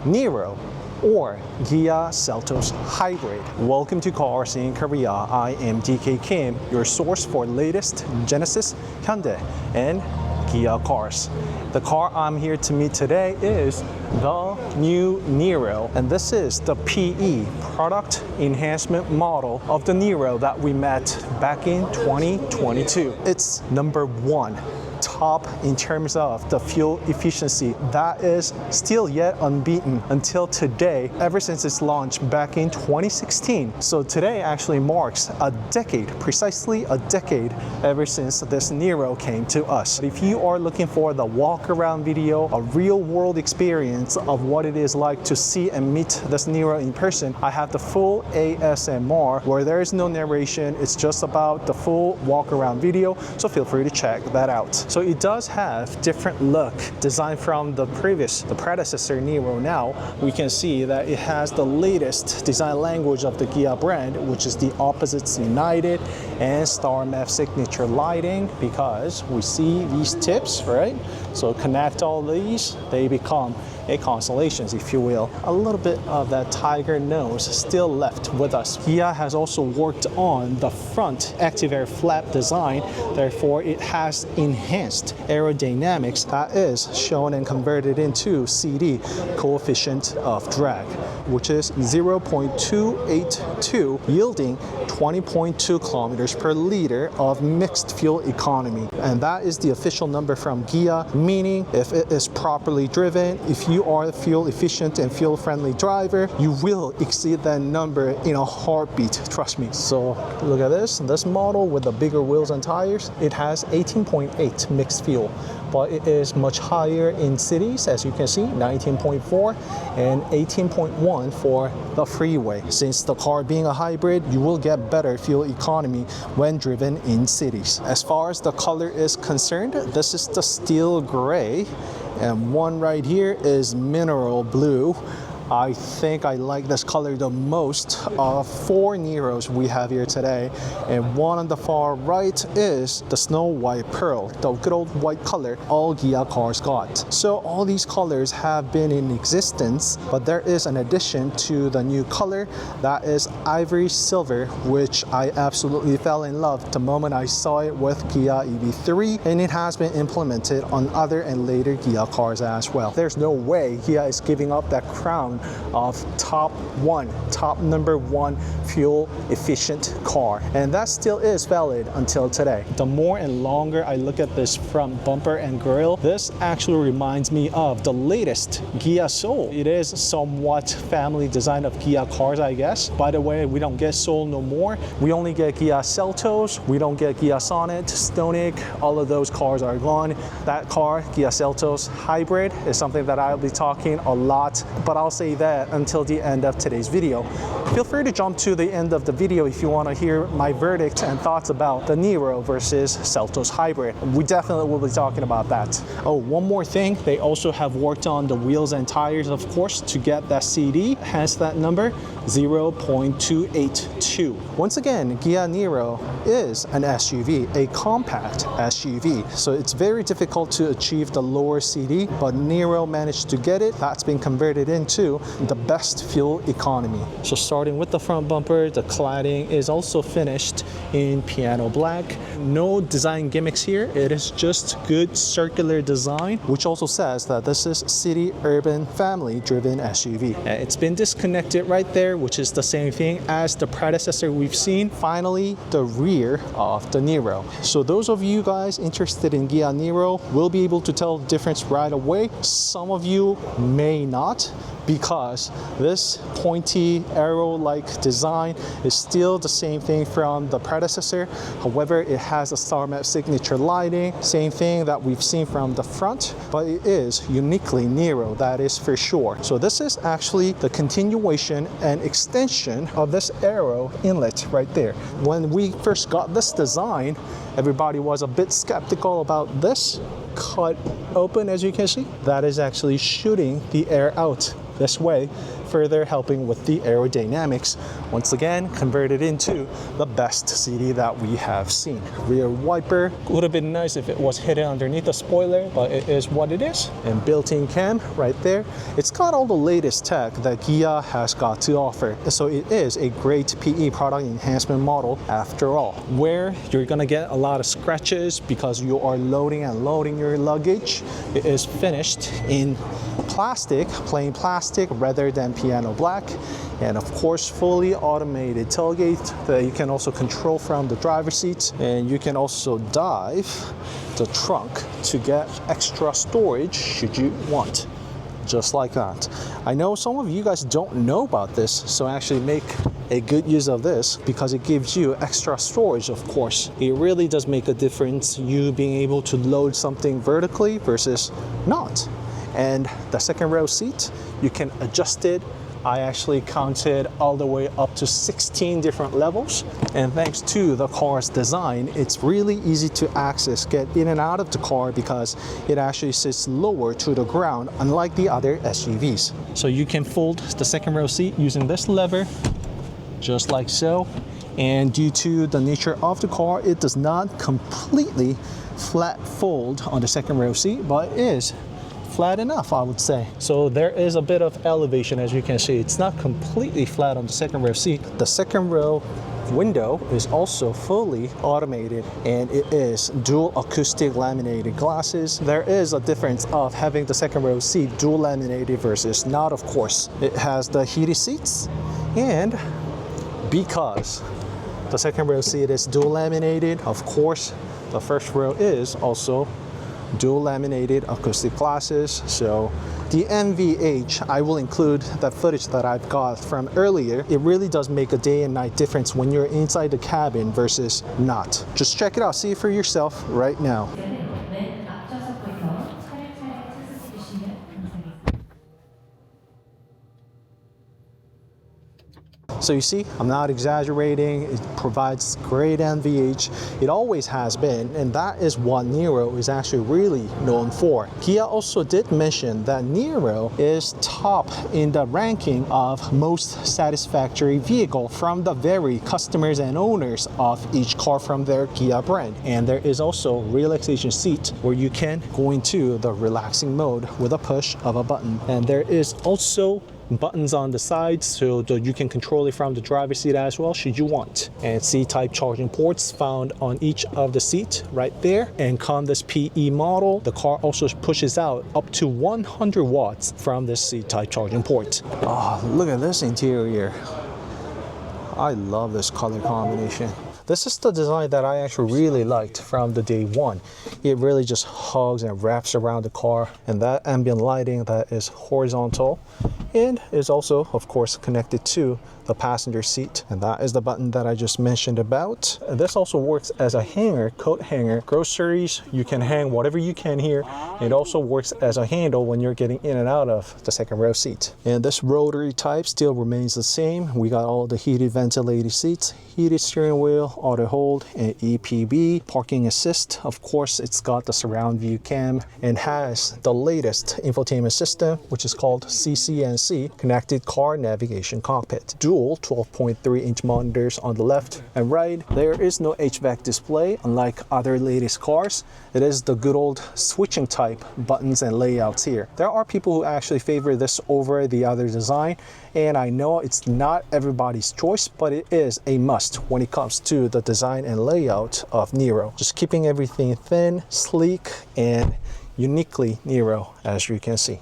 Niro or Kia Seltos Hybrid. Welcome to CarSceneKorea. I am DK Kim, your source for latest Genesis, Hyundai, and Kia cars. The car I'm here to meet today is the new Niro, and this is the PE, product enhancement model of the Niro that we met back in 2022. It's number one top in terms of the fuel efficiency. That is still yet unbeaten until today, ever since its launch back in 2016. So today actually marks a decade, precisely a decade, ever since this Niro came to us. If you are looking for the walk-around video, a real-world experience of what it is like to see and meet this Niro in person, I have the full ASMR where there is no narration. It's just about the full walk-around video, so feel free to check that out. So it does have different look designed from the predecessor Niro. Now we can see that it has the latest design language of the Kia brand, which is the opposites united and star map signature lighting, because we see these tips, right? So connect all these, they become a constellations, if you will. A little bit of that tiger nose still left with us. Kia has also worked on the front active air flap design, therefore it has enhanced aerodynamics that is shown and converted into CD, coefficient of drag, which is 0.282, yielding 20.2 kilometers per liter of mixed fuel economy. And that is the official number from Kia, meaning if it is properly driven, if you are a fuel efficient and fuel friendly driver, you will exceed that number in a heartbeat, trust me. So look at this model with the bigger wheels and tires, it has 18.8 mixed fuel, but it is much higher in cities, as you can see, 19.4 and 18.1 for the freeway. Since the car being a hybrid, you will get better fuel economy when driven in cities. As far as the color is concerned, this is the steel gray, and one right here is mineral blue. I think I like this color the most of 4 Niros we have here today. And one on the far right is the snow white pearl, the good old white color all Kia cars got. So all these colors have been in existence, but there is an addition to the new color that is ivory silver, which I absolutely fell in love the moment I saw it with Kia EV3, and it has been implemented on other and later Kia cars as well. There's no way Kia is giving up that crown of top number one fuel efficient car, and that still is valid until today. The more and longer I look at this front bumper and grille, this actually reminds me of the latest Kia Soul. It is somewhat family design of Kia cars, I guess. By the way, we don't get Soul no more. We only get Kia Seltos. We don't get Kia Sonet, Stonic. All of those cars are gone. That car, Kia Seltos Hybrid, is something that I'll be talking a lot, but I'll say that until the end of today's video. Feel free to jump to the end of the video if you want to hear my verdict and thoughts about the Niro versus Seltos Hybrid. We definitely will be talking about that. Oh, one more thing, they also have worked on the wheels and tires, of course, to get that CD, hence that number 0.282. Once again, Kia Niro is an SUV, a compact SUV, so it's very difficult to achieve the lower CD, but Niro managed to get it. That's been converted into the best fuel economy. So starting with the front bumper, the cladding is also finished in piano black. No design gimmicks here. It is just good circular design, which also says that this is city urban family driven SUV. It's been disconnected right there, which is the same thing as the predecessor we've seen. Finally, the rear of the Niro. So those of you guys interested in Kia Niro will be able to tell the difference right away. Some of you may not, because this pointy arrow-like design is still the same thing from the predecessor. However, it has a star map signature lighting, same thing that we've seen from the front, but it is uniquely Niro, that is for sure. So this is actually the continuation and extension of this arrow inlet right there. When we first got this design, everybody was a bit skeptical about this cut open, as you can see. That is actually shooting the air out this way further helping with the aerodynamics. Once again, converted into the best seating that we have seen. Rear wiper would have been nice if it was hidden underneath the spoiler, but it is what it is. And built-in cam right there. It's got all the latest tech that Kia has got to offer. So it is a great PE product enhancement model after all, where you're gonna get a lot of scratches because you are loading and loading your luggage. It is finished in plastic, plain plastic rather than piano black. And of course, fully automated tailgate that you can also control from the driver's seat. And you can also dive the trunk to get extra storage should you want. Just like that. I know some of you guys don't know about this, so actually make a good use of this because it gives you extra storage, of course. It really does make a difference, you being able to load something vertically versus not. And the second row seat, you can adjust it. I actually counted all the way up to 16 different levels. And thanks to the car's design, it's really easy to access, get in and out of the car because it actually sits lower to the ground, unlike the other SUVs. So you can fold the second row seat using this lever, just like so. And due to the nature of the car, it does not completely flat fold on the second row seat, but it is flat enough, I would say. So there is a bit of elevation, as you can see. It's not completely flat on the second row seat. The second row window is also fully automated, and it is dual acoustic laminated glasses. There is a difference of having the second row seat dual laminated versus not, of course. It has the heated seats, and because the second row seat is dual laminated, of course, the first row is also dual laminated acoustic glasses. So the NVH, I will include that footage that I've got from earlier. It really does make a day and night difference when you're inside the cabin versus not. Just check it out, see it for yourself right now. So you see, I'm not exaggerating. It provides great NVH. It always has been, and that is what Niro is actually really known for. Kia also did mention that Niro is top in the ranking of most satisfactory vehicle from the very customers and owners of each car from their Kia brand. And there is also relaxation seat where you can go into the relaxing mode with a push of a button. And there is also buttons on the sides so that you can control it from the driver's seat as well should you want. And C-type charging ports found on each of the seats right there. And come this PE model, the car also pushes out up to 100 watts from this C-type charging port. Oh, look at this interior. I love this color combination. This is the design that I actually really liked from the day one. It really just hugs and wraps around the car, and that ambient lighting that is horizontal and is also, of course, connected to the passenger seat. And that is the button that I just mentioned about. And this also works as a hanger, coat hanger. Groceries, you can hang whatever you can here. It also works as a handle when you're getting in and out of the second row seat. And this rotary type still remains the same. We got all the heated ventilated seats, heated steering wheel, auto hold, and EPB, parking assist. Of course, it's got the surround view cam and has the latest infotainment system, which is called CCNC, Connected Car Navigation Cockpit. Dual 12.3-inch monitors on the left and right. There is no HVAC display, unlike other latest cars. It is the good old switching type buttons and layouts here. There are people who actually favor this over the other design, and I know it's not everybody's choice, but it is a must when it comes to the design and layout of Niro. Just keeping everything thin, sleek, and uniquely Niro, as you can see.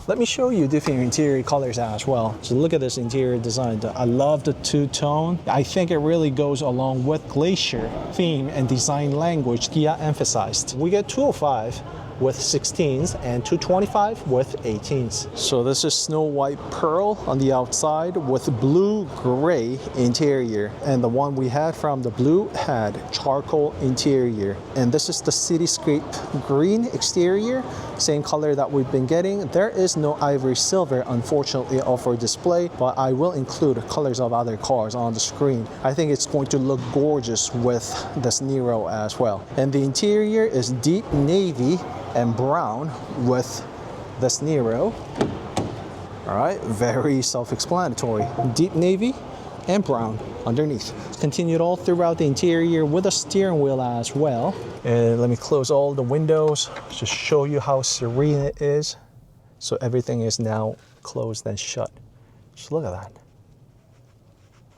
Let me show you different interior colors as well. So look at this interior design. I love the two-tone. I think it really goes along with Glacier theme and design language Kia emphasized. We get 205 with 16s and 225 with 18s. So this is Snow White Pearl on the outside with blue-gray interior. And the one we had from the blue had charcoal interior. And this is the Cityscape green exterior, same color that we've been getting. There is no ivory silver, unfortunately, for display, but I will include colors of other cars on the screen. I think it's going to look gorgeous with this Niro as well. And the interior is deep navy and brown with this Niro. All right, very self-explanatory. Deep navy and brown underneath. Continued all throughout the interior with a steering wheel as well. And let me close all the windows, just show you how serene it is. So everything is now closed and shut. Just look at that.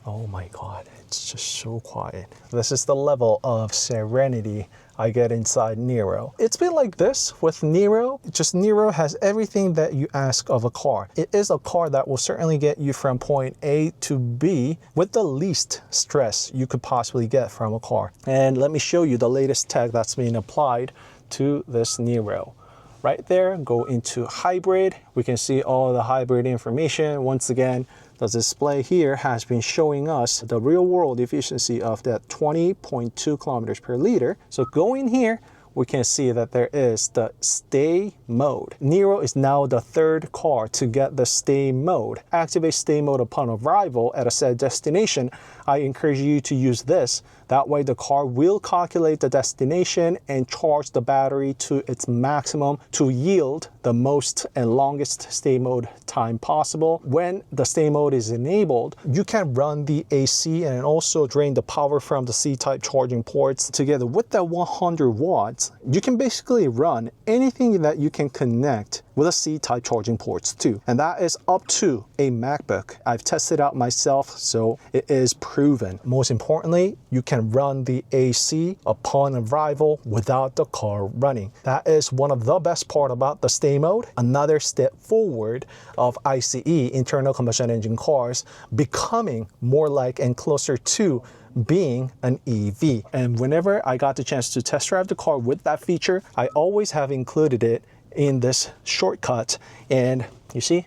Oh my God, it's just so quiet. This is the level of serenity I get inside Niro. It's been like this with Niro. Just Niro has everything that you ask of a car. It is a car that will certainly get you from point A to B with the least stress you could possibly get from a car. And let me show you the latest tech that's being applied to this Niro. Right there, go into hybrid. We can see all the hybrid information. Once again, the display here has been showing us the real world efficiency of that 20.2 kilometers per liter. So going here, we can see that there is the stay mode. Niro is now the third car to get the stay mode. Activate stay mode upon arrival at a set destination. I encourage you to use this. That way the car will calculate the destination and charge the battery to its maximum to yield the most and longest stay mode time possible. When the stay mode is enabled, you can run the AC and also drain the power from the C-type charging ports. Together with that 100 watts, you can basically run anything that you can connect with a C-type charging ports too. And that is up to a MacBook. I've tested out myself, so it is proven. Most importantly, you can run the AC upon arrival without the car running. That is one of the best part about the stay mode. Another step forward of ICE, internal combustion engine cars, becoming more like and closer to being an EV. And whenever I got the chance to test drive the car with that feature, I always have included it in this shortcut. And you see,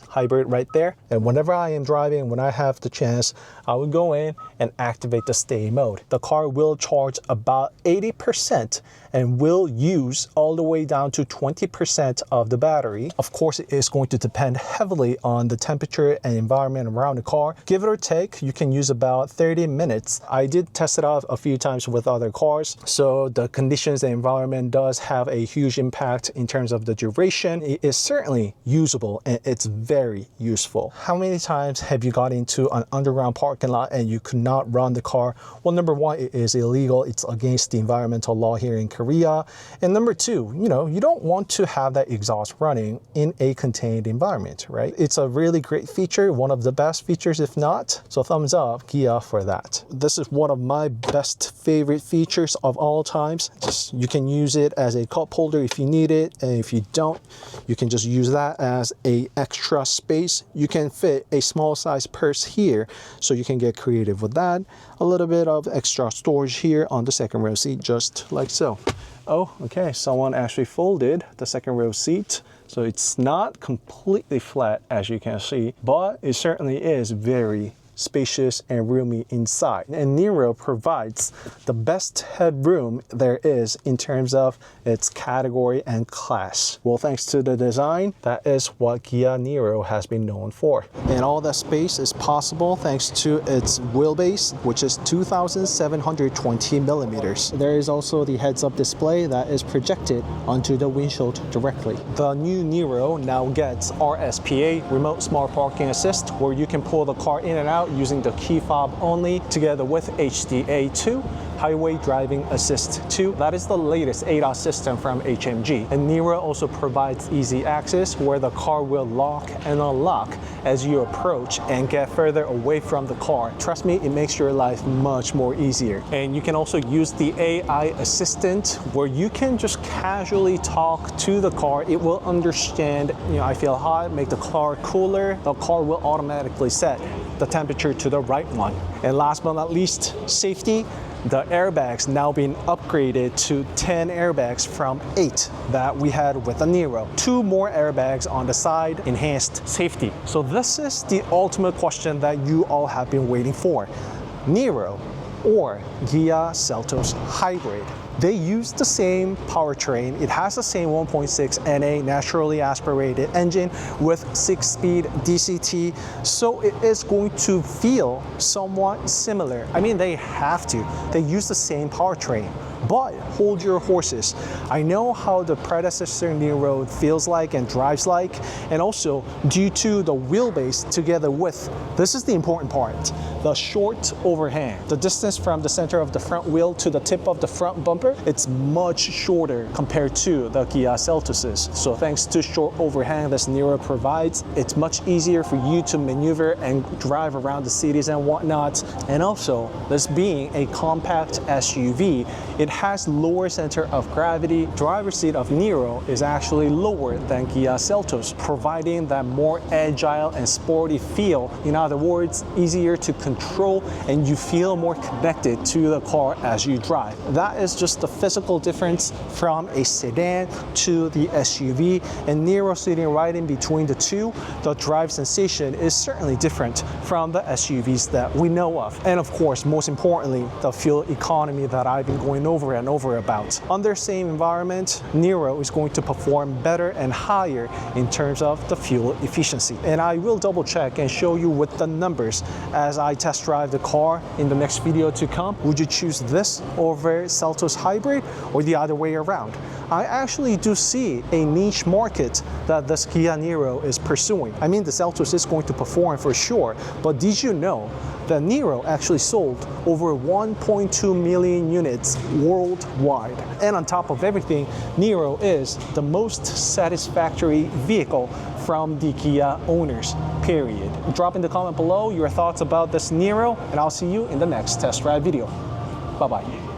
hybrid right there. And whenever I am driving, when I have the chance, I would go in and activate the stay mode. The car will charge about 80% and will use all the way down to 20% of the battery. Of course, it is going to depend heavily on the temperature and environment around the car. Give it or take, you can use about 30 minutes. I did test it out a few times with other cars. So the conditions and environment does have a huge impact in terms of the duration. It is certainly usable and it's very useful. How many times have you got into an underground parking lot and you could not run the car? Well, number one, it is illegal. It's against the environmental law here in Korea. And number two, you don't want to have that exhaust running in a contained environment, right? It's a really great feature, one of the best features, if not. So thumbs up, Kia, for that. This is one of my best favorite features of all times. You can use it as a cup holder if you need it. And if you don't, you can just use that as a extra space. You can fit a small size purse here, so you can get creative with that. A little bit of extra storage here on the second row seat, just like so. Oh, okay, someone actually folded the second row seat, so it's not completely flat as you can see, but it certainly is very spacious and roomy inside. And Niro provides the best headroom there is in terms of its category and class. Well, thanks to the design, that is what Kia Niro has been known for. And all that space is possible thanks to its wheelbase, which is 2,720 millimeters. There is also the heads-up display that is projected onto the windshield directly. The new Niro now gets RSPA, Remote Smart Parking Assist, where you can pull the car in and out using the key fob only, together with HDA2, Highway Driving Assist 2. That is the latest ADAS system from HMG. And Niro also provides easy access where the car will lock and unlock as you approach and get further away from the car. Trust me, it makes your life much more easier. And you can also use the AI assistant where you can just casually talk to the car. It will understand, I feel hot, make the car cooler. The car will automatically set the temperature to the right one. And last but not least, safety. The airbags now being upgraded to 10 airbags from 8 that we had with the Niro. 2 more airbags on the side, enhanced safety. So this is the ultimate question that you all have been waiting for. Niro or Kia Seltos Hybrid? They use the same powertrain. It has the same 1.6 NA naturally aspirated engine with 6-speed DCT, so it is going to feel somewhat similar. I mean, they have to. They use the same powertrain. But hold your horses. I know how the predecessor Niro feels like and drives like, and also due to the wheelbase together with, this is the important part, the short overhang. The distance from the center of the front wheel to the tip of the front bumper, it's much shorter compared to the Kia Seltos. So thanks to short overhang this Niro provides, it's much easier for you to maneuver and drive around the cities and whatnot. And also, this being a compact SUV, it has lower center of gravity. Driver's seat of Niro is actually lower than Kia Seltos, providing that more agile and sporty feel. In other words, easier to control, and you feel more connected to the car as you drive. That is just the physical difference from a sedan to the SUV, and Niro sitting right in between the two, the drive sensation is certainly different from the SUVs that we know of. And of course, most importantly, the fuel economy that I've been going over and over about. Under same environment, Niro is going to perform better and higher in terms of the fuel efficiency. And I will double check and show you with the numbers as I test drive the car in the next video to come. Would you choose this over Seltos Hybrid or the other way around? I actually do see a niche market that this Kia Niro is pursuing. I mean, the Seltos is going to perform for sure, but did you know that Niro actually sold over 1.2 million units worldwide? And on top of everything, Niro is the most satisfactory vehicle from the Kia owners, period. Drop in the comment below your thoughts about this Niro, and I'll see you in the next test drive video. Bye-bye.